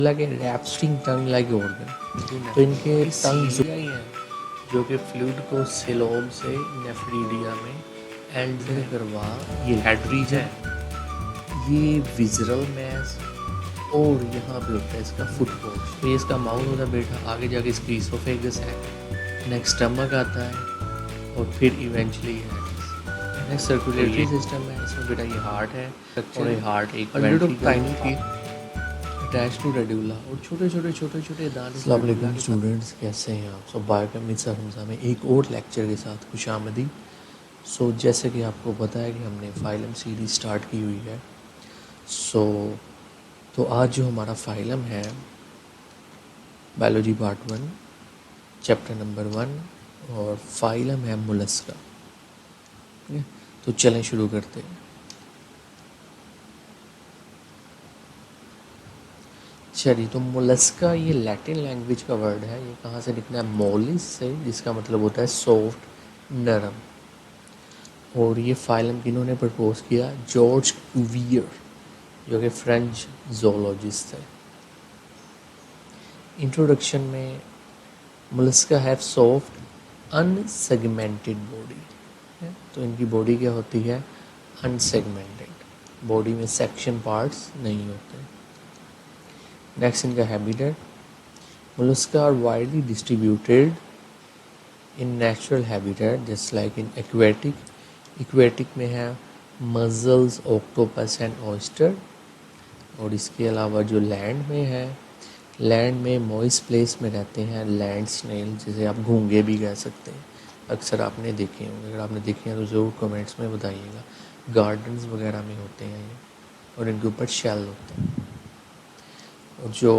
लगे रैप्स्टिंग tongue like organ. तो इनके टंग ही हैं जो कि फ्लूइड को सिलोम से नेफ्रीडिया में एंटर करवा ये हेड रीजन, ये विजरल मैस और यहाँ पे होता है इसका फुटबॉल। तो ये इसका माउथ होता है बेटा, आगे जाके इसकी इसोफेगस है, नेक्स्ट स्टमक आता है और फिर इवेंचुअली नेक्स्ट सर्कुलेटरी सिस्टम है। इसमें बेटा ये हार्ट है और ये हार्ट एक टाइनी की अटैच टू रेड्यूला और छोटे छोटे दाने। अस्सलाम वालेकुम स्टूडेंट्स, कैसे हैं आप सब। बायोकेमिस्ट्री सर हमजा में एक और लेक्चर के साथ खुशामदी। सो जैसे कि आपको पता है कि हमने फाइलम सीरीज स्टार्ट की हुई है। तो आज जो हमारा फाइलम है बायोलॉजी पार्ट 1 चैप्टर नंबर 1 और फाइलम है मोलस्का। तो चलें शुरू करते हैं। चलिए, तो मोलस्का ये लैटिन लैंग्वेज का वर्ड है। ये कहाँ से निकला है? मोलिस से, जिसका मतलब होता है सॉफ्ट, नरम। और ये फाइलम किन्होंने प्रपोज किया? जॉर्ज कुवियर, जो कि फ्रेंच जोलॉजिस्ट थे। इंट्रोडक्शन में Mollusca have soft unsegmented body. तो इनकी बॉडी क्या होती है? अनसेगमेंटेड। बॉडी में सेक्शन पार्ट्स नहीं होते। नेक्स्ट इनका habitat, Mollusca are widely distributed in natural habitat just like in aquatic में है मज़ल्स, ऑक्टोपस एंड ऑयस्टर। और इसके अलावा जो लैंड में है, लैंड में मॉइस्ट प्लेस में रहते हैं लैंड स्नेल, जिसे आप घोंगे भी कह सकते हैं। अक्सर आपने देखे होंगे, अगर आपने देखे हैं तो ज़रूर कमेंट्स में बताइएगा। गार्डन्स वगैरह में होते हैं ये, और इनके ऊपर शेल होते हैं। और जो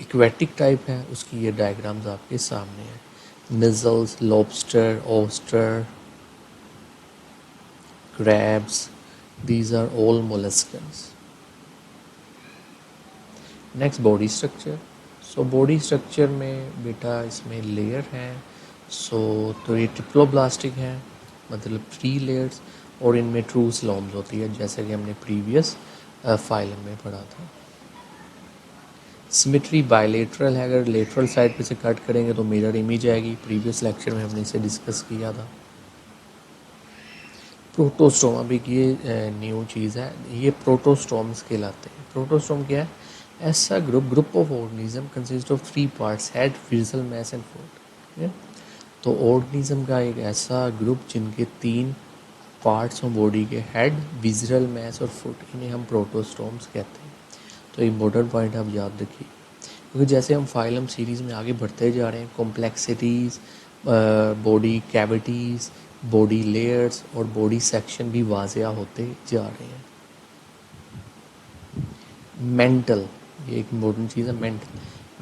एक्वेटिक टाइप है उसकी ये डायग्राम्स आपके सामने हैं। Mussels, lobster, oyster, crabs, these are all molluscans. Next body structure. So body structure में बेटा इसमें लेयर हैं। तो ये ट्रिप्लोब्लास्टिक हैं, मतलब 3 लेयर्स, और इनमें ट्रू स्लोम्स होती है, जैसे कि हमने प्रीवियस फाइलम में पढ़ा था। सिमेट्री बायलेटरल है, अगर लेटरल साइड पे से कट करेंगे तो मिरर इमेज आएगी। प्रीवियस लेक्चर में हमने इसे डिस्कस किया था। प्रोटोस्टोमा भी ये न्यू चीज़ है, ये प्रोटोस्टोम्स कहलाते हैं। प्रोटोस्टोम क्या है? ऐसा group of organism consist of 3 parts, head, visceral mass and foot. तो ऑर्गेनिज्म का एक ऐसा ग्रुप जिनके 3 पार्ट्स हों बॉडी के, हेड, विजरल मैस और फुट, इन्हें हम प्रोटोस्टोम्स कहते हैं। तो इम्पोर्टेंट पॉइंट आप याद रखिए, क्योंकि जैसे हम फाइलम सीरीज़ में आगे बढ़ते जा रहे हैं, complexities, body cavities, body layers और बॉडी सेक्शन भी वाज़िया होते जा रहे हैं। मेंटल, ये एक इम्पोर्टेंट चीज़ है।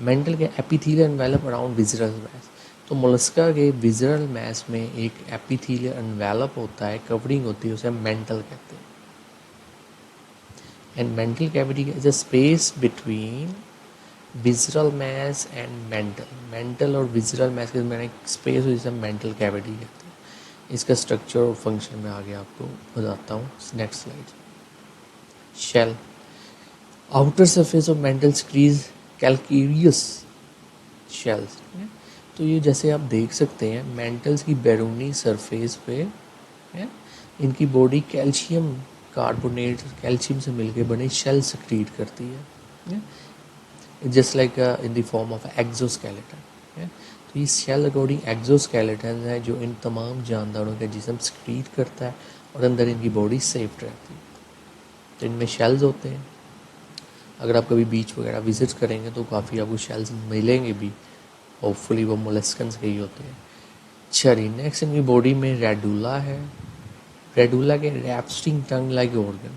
मेंटल के epithelial envelope around visceral mass. तो मोलस्का के विजरल मैस में एक एपिथेलियल एनवेलप होता है, कवरिंग होती है, उसे मेंटल कहते हैं। And mantle cavity is a space between visceral mass and mantle और विजरल मैस के मैंने स्पेस हो, जिसे मेंटल कैविटी कहते हैं। इसका स्ट्रक्चर और फंक्शन में आगे आपको बताता हूँ। Next slide. Shell, outer surface of mantle secretes calcareous shells. तो ये जैसे आप देख सकते हैं, मेंटल्स की बैरूनी सरफेस पे है, इनकी बॉडी कैल्शियम कार्बोनेट, कैल्शियम से मिलकर बने शेल सक्रीट करती है, just like in the form of exoskeleton. तो ये शेल अकॉर्डिंग एक्सोस्केलेटन है जो इन तमाम जानदारों के जिस्म सक्रीट करता है और अंदर इनकी बॉडी सेफ रहती है। तो इनमें शेल्स होते हैं। अगर आप कभी बीच वगैरह विजिट करेंगे तो काफ़ी आपको शेल्स मिलेंगे भी, होपफुली वो मोलस्कन्स के ही होते हैं। चलिए, नेक्स्ट इनकी बॉडी में रेडुला है। रेडुला के रैप्स्टिंग टंग लाइक ऑर्गन।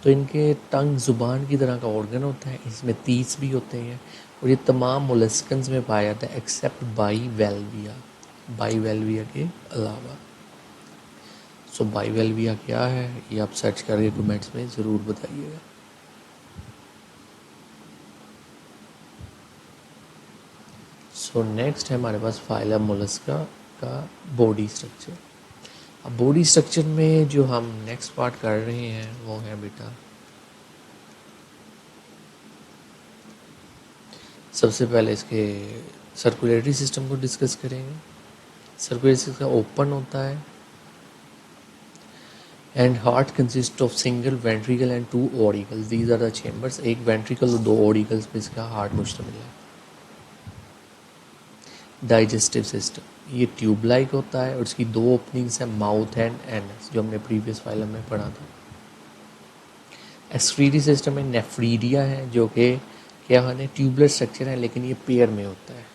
तो इनके टंग ज़ुबान की तरह का ऑर्गन होता है, इसमें तीस भी होते हैं, और ये तमाम मोलस्कन्स में पाया जाता है एक्सेप्ट बाईवेल्विया के अलावा। सो बाईवेल्विया क्या है, ये आप सर्च करके कमेंट्स में ज़रूर बताइएगा। सो नेक्स्ट है हमारे पास फाइलम मोलस्का का बॉडी स्ट्रक्चर। अब बॉडी स्ट्रक्चर में जो हम नेक्स्ट पार्ट कर रहे हैं वो है बेटा सबसे पहले इसके सर्कुलेटरी सिस्टम को डिस्कस करेंगे। सर्कुलेटरी सिस्टम ओपन होता है and heart consist of single ventricle and two auricles, these are the chambers. एक वेंट्रिकल और दो ऑरिकल्स पे इसका हार्ट मुश्तमिल है। डाइजेस्टिव सिस्टम ये ट्यूब लाइक होता है और इसकी दो ओपनिंग्स हैं, माउथ एंड एनस, जो हमने प्रीवियस फाइलम में पढ़ा था। एक्सक्रीटरी सिस्टम में नेफ्रीडिया है, जो कि क्या है, ट्यूबलर स्ट्रक्चर है लेकिन ये पेयर में होता है।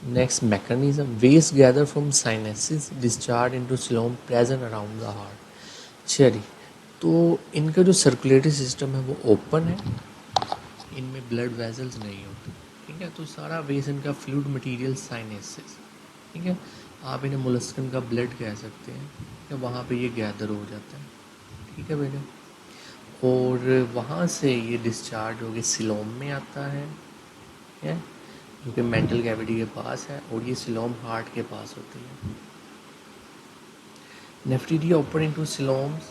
Next mechanism, waste gather from sinuses discharge into coelom present around the heart. चलिए, तो इनका जो सर्कुलेटरी सिस्टम है वो ओपन है, इनमें ब्लड वेजल्स नहीं होते, ठीक है। तो सारा वेस्ट इनका फ्लूइड मटेरियल साइनेसिस, ठीक है। आप इन्हें मोलस्कन का ब्लड कह सकते हैं, ठीक है। वहाँ पे ये गैदर हो जाता है, ठीक है बेटा। और वहाँ से ये डिस्चार्ज होके सिलोम में आता है, ठीक है, जो कि मेंटल कैविटी के पास है, और ये सिलोम हार्ट के पास होती है। Nephridia open into coeloms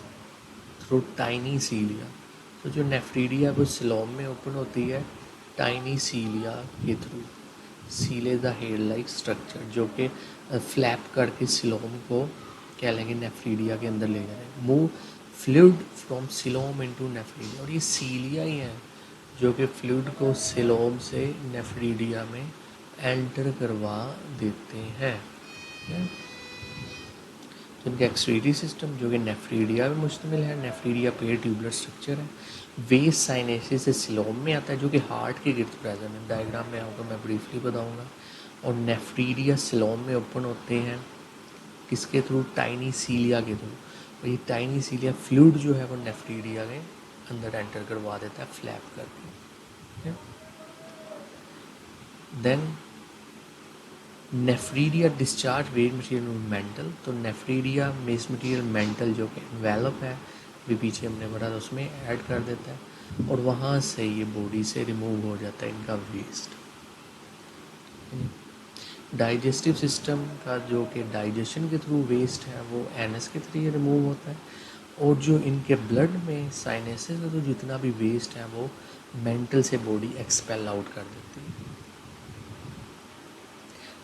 through tiny cilia. तो जो नेफ्रीडिया वो सिलोम में ओपन होती है टाइनी सीलिया के through. Cilia is the hair like structure, जो कि फ्लैप करके सिलोम को क्या लेंगे, नेफ्रीडिया के अंदर ले जाएंगे। Move fluid from coelom into nephridia, और ये सीलिया ही है जो कि फ्लूइड को सिलोम से नेफ्रीडिया में एंटर करवा देते हैं। तो इनका एक्सक्रीटरी सिस्टम जो कि नेफ्रीडिया में मुश्तमिल है, नेफ्रीडिया पेयर ट्यूबुलर स्ट्रक्चर है। वेस्ट साइनेसिस से सिलोम में आता है, जो कि हार्ट के गिर्द प्रेजेंट है। डायग्राम में आपको मैं ब्रीफली बताऊंगा। और नेफ्रीडिया सिलोम में ओपन होते हैं किसके थ्रू, टाइनी सीलिया के थ्रू। और ये टाइनी सीलिया फ्लूइड जो है वो नेफ्रीडिया के अंदर एंटर करवा देता है फ्लैप करके। Then nephridia discharge waste material mantle. तो नेफ्रीडिया वेस्ट मटेरियल मेंटल जो कि एनवेलप है, भी पीछे हमने पढ़ा था, उसमें ऐड कर देता है, और वहाँ से ये बॉडी से रिमूव हो जाता है इनका वेस्ट। डाइजेस्टिव सिस्टम का जो कि डाइजेशन के थ्रू वेस्ट है वो एनएस के थ्रू रिमूव होता है। और जो इनके ब्लड में साइनेसिस का तो जितना भी वेस्ट है वो मेंटल से बॉडी एक्सपेल आउट कर देती है।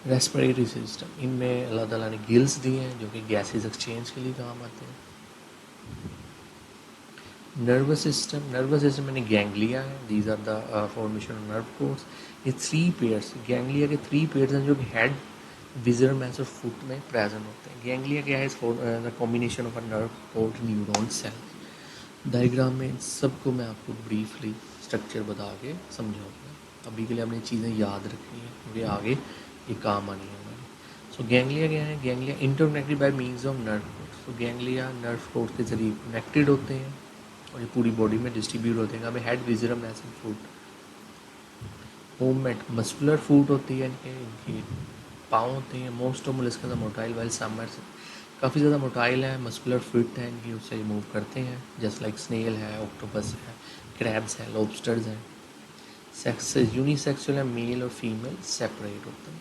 रेस्पिरेटरी सिस्टम, इनमें अल्लाह ताला ने गिल्स दिए हैं जो कि गैसेस एक्सचेंज के लिए काम आते हैं। नर्वस सिस्टम में गैंग्लिया है, these are the formation of nerve cords. ये थ्री पेयर्स, गैंग्लिया के थ्री पेयर्स हैं जो कि हेड, विजर मैस और फुट में प्रेजेंट होते हैं। गैंग्लिया क्या है, the combination of a nerve cord neuron cell. Diagram में इन सबको मैं आपको ब्रीफली स्ट्रक्चर बता के समझाऊंगा। अभी के लिए अपनी चीज़ें याद रखनी है क्योंकि आगे ये काम आनी है हमारी। सो गैंग्लिया क्या है, ganglia interconnected bye means of nerve course. तो गैंग्लिया नर्व कोर्स के जरिए कनेक्टेड होते हैं और ये पूरी बॉडी में डिस्ट्रीब्यूट होते हैं। हमें head, visceral, mass and foot. Movement, muscular foot होती है इनकी पाँव होते हैं। Most of molluscs motile while समर से काफ़ी ज़्यादा मोटाइल है, मस्कुलर फिट है इनकी, उससे मूव करते हैं, जस्ट लाइक स्नेल है, ऑक्टोपस है, क्रैब्स हैं, लॉबस्टर्स हैं। सेक्स यूनिसेक्सुअल है, मेल और फीमेल सेपरेट होते हैं।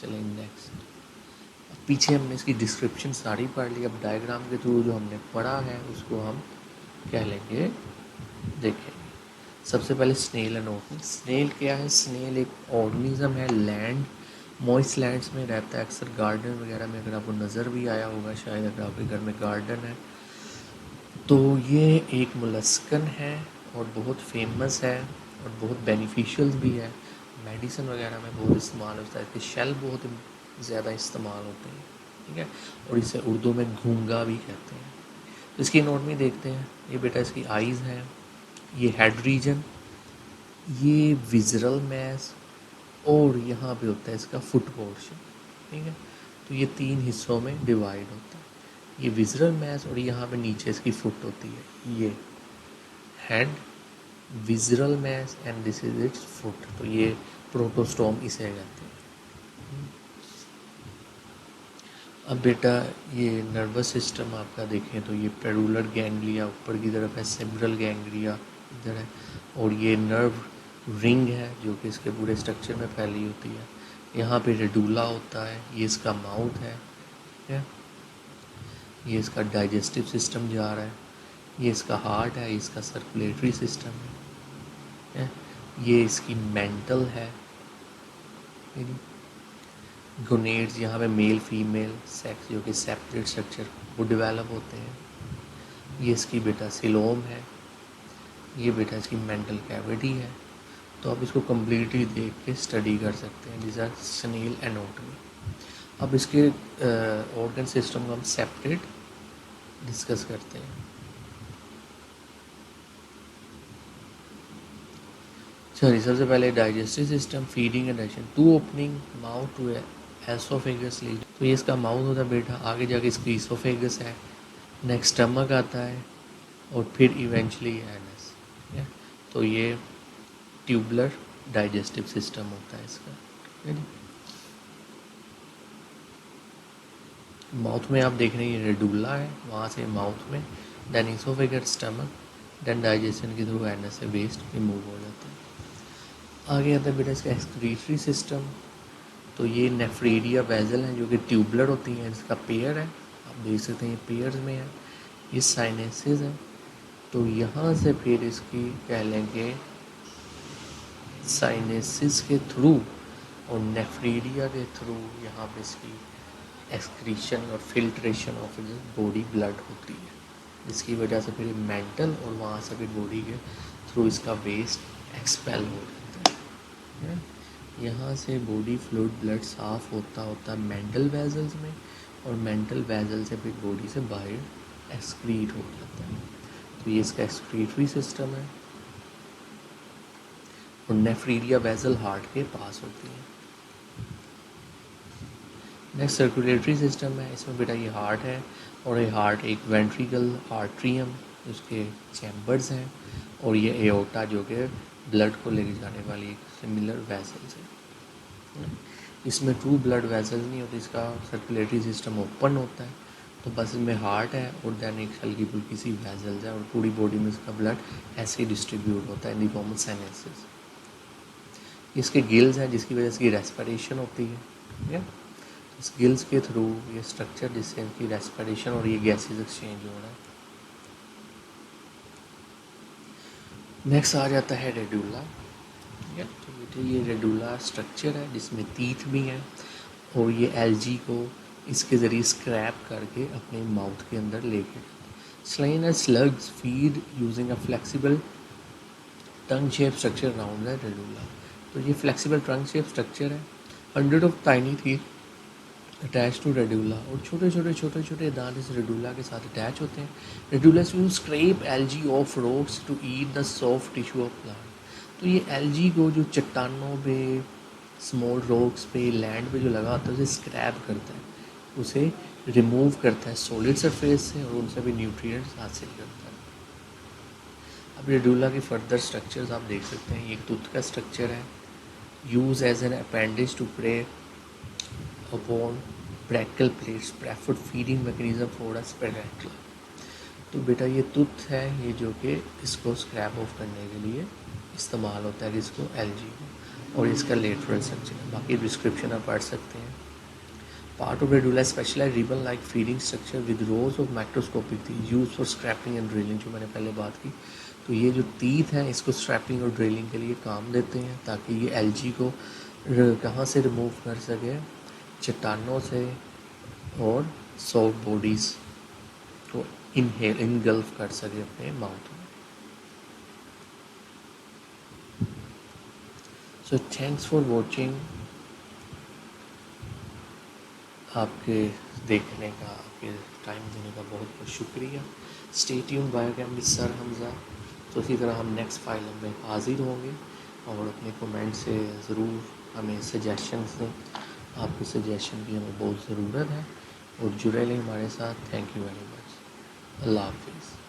चलें नेक्स्ट। पीछे हमने इसकी डिस्क्रिप्शन सारी पढ़ ली, अब डायग्राम के थ्रू जो हमने पढ़ा है उसको हम कह लेंगे, देखेंगे। सबसे पहले स्नेल एंड ऑर्गेनिज्म। स्नेल क्या है, स्नेल एक ऑर्गेनिज्म है, लैंड मॉइस्ट लैंड्स में रहता है, अक्सर गार्डन वगैरह में, अगर आपको नज़र भी आया होगा शायद, अगर आपके घर में गार्डन है तो ये एक मोलस्कन है और बहुत फेमस है और बहुत बेनिफिशियल भी है। मेडिसिन वगैरह में बहुत इस्तेमाल होता है, इसके शेल बहुत ज़्यादा इस्तेमाल होते हैं, ठीक है। और इसे उर्दू में घूंगा भी कहते हैं। तो इसकी एनाटॉमी देखते हैं। ये बेटा इसकी आइज़ हैं, ये हेड रीजन, ये विजरल मैस, और यहाँ पे होता है इसका फुट पोर्शन, ठीक है। तो ये तीन हिस्सों में डिवाइड होता है, ये विजरल मैस, और यहाँ पे नीचे इसकी फुट होती है। ये head, visceral mass and this is its foot. तो ये प्रोटोस्टोम इसे कहते हैं। अब बेटा ये नर्वस सिस्टम आपका देखें तो ये पेडुलर गैंग्लिया ऊपर की तरफ है, सेरेब्रल गैंग्लिया इधर है, और ये नर्व रिंग है जो कि इसके पूरे स्ट्रक्चर में फैली होती है। यहाँ पे रेडुला होता है, ये इसका माउथ है, ठीक है। ये इसका डाइजेस्टिव सिस्टम जा रहा है, ये इसका हार्ट है, इसका सर्कुलेटरी सिस्टम है, ये इसकी मेंटल है, गोनेड्स यहाँ पे मेल फीमेल सेक्स जो कि सेपरेट स्ट्रक्चर वो डेवलप होते हैं। ये इसकी बेटा सिलोम है, ये बेटा इसकी मेंटल कैविटी है। तो आप इसको कम्प्लीटली देख के स्टडी कर सकते हैं। This are snail anatomy. अब इसके ऑर्गन सिस्टम को हम सेपरेट डिस्कस करते हैं। चलिए, सबसे पहले digestive system, feeding and digestion, two opening mouth to esophagus lead. तो ये इसका माउथ होता है बेटा, आगे जाके इसकी इसोफेगस है, नेक्स्ट स्टमक आता है और फिर इवेंचुअली एनस। तो ये ट्यूबुलर डाइजेस्टिव सिस्टम होता है इसका। माउथ में आप देख रहे हैं ये रेडुला है, वहाँ से माउथ में, then esophagus, stomach, then digestion के थ्रू एनस से वेस्ट रिमूव हो जाता है। आगे आता है बेटा इसका एक्सक्रीटरी सिस्टम। तो ये नेफ्रेरिया वेजल हैं जो कि ट्यूबुलर होती हैं, इसका पेयर है, आप देख सकते हैं ये पेयर्स में है। ये साइनेसिस है, तो यहाँ से फिर इसकी कह लेंगे साइनेसिस के थ्रू और नेफ्रेरिया के थ्रू यहाँ पे इसकी एक्सक्रीशन और फिल्ट्रेशन ऑफ बॉडी ब्लड होती है, जिसकी वजह से फिर मेंटल और वहाँ से फिर बॉडी के थ्रू इसका वेस्ट एक्सपेल हो जाता है। यहाँ से बॉडी फ्लूइड ब्लड साफ होता होता मेंटल वेजल्स में, और मेंटल वेजल से फिर बॉडी से बाहर एक्सक्रीट हो जाता है। तो ये इसका एक्सक्रीटरी सिस्टम है। और नेफ्रीरिया वेजल हार्ट के पास होती है। नेक्स्ट सर्कुलेटरी सिस्टम है, इसमें बेटा ये हार्ट है, और ये हार्ट एक वेंट्रिकल आर्ट्रियम उसके चैम्बर्स हैं, और ये एओर्टा जो कि ब्लड को लेके जाने वाली एक सिमिलर वेसल्स है। इसमें ट्रू ब्लड वेसल्स नहीं होती, इसका सर्कुलेटरी सिस्टम ओपन होता है, तो बस इसमें हार्ट है और देन एक हल्की फुल्की सी वेसल्स है, और पूरी बॉडी में इसका ब्लड ऐसे ही डिस्ट्रीब्यूट होता है in the form of sinensis. इसके गिल्स हैं जिसकी वजह से इसकी रेस्पिरेशन होती है। इस गिल्स के थ्रू ये स्ट्रक्चर जिससे इनकी रेस्पिरेशन और ये गैसेस एक्सचेंज हो रहा है। नेक्स्ट आ जाता है रेडुला। तो बेटे ये रेडुला स्ट्रक्चर है जिसमें टीथ भी हैं, और ये एलजी को इसके ज़रिए स्क्रैप करके अपने माउथ के अंदर लेके snails and slugs feed using a flexible tongue shape structure around the radula. तो ये फ्लेक्सिबल टंग शेप स्ट्रक्चर है, 100 of tiny teeth attach to radula, और छोटे छोटे दांत इस रेडुला के साथ अटैच होते हैं। Radulas you scrape algae off rocks to eat the soft tissue of plant. तो ये एलजी को जो चट्टानों पे, स्मॉल रॉक्स पे, लैंड पे जो लगा होता है उसे स्क्रैप करता है, उसे रिमूव करता है सॉलिड सरफेस से, और उनसे भी न्यूट्रिएंट्स हासिल करता है। अब रेडुला के फर्दर स्ट्रक्चर्स आप देख सकते हैं। ये एक टूथ का स्ट्रक्चर है, use as an appendage to prey upon brachial plates, preferred feeding mechanism for a स्पेरेंटला। तो बेटा ये टूथ है, ये जो कि इसको स्क्रैप ऑफ करने के लिए इस्तेमाल होता है, इसको एलजी को, और इसका लेटरल स्ट्रक्चर है। बाकी डिस्क्रिप्शन आप पढ़ सकते हैं। Part of radula specialized ribbon like feeding structure with rows of microscopic teeth use for scraping and drilling, जो मैंने पहले बात की। तो ये जो टीथ हैं इसको स्क्रैपिंग और ड्रिलिंग के लिए काम देते हैं, ताकि ये एलजी को कहाँ से रिमूव कर सके, चट्टानों से और सॉफ्ट बॉडीज़ को इनहेल इनगल्फ कर सके अपने माउथ में। So thanks for watching. आपके देखने का, आपके टाइम देने का बहुत बहुत शुक्रिया। Stay tuned biochem with sir Hamza. तो इसी तरह हम नेक्स्ट फाइल में हाजिर होंगे, और अपने कमेंट से ज़रूर हमें सजेशंस दें। आपके सजेशन की हमें बहुत ज़रूरत है, और जुड़े रहें हमारे साथ। Thank you very much. अल्लाह हाफिज़।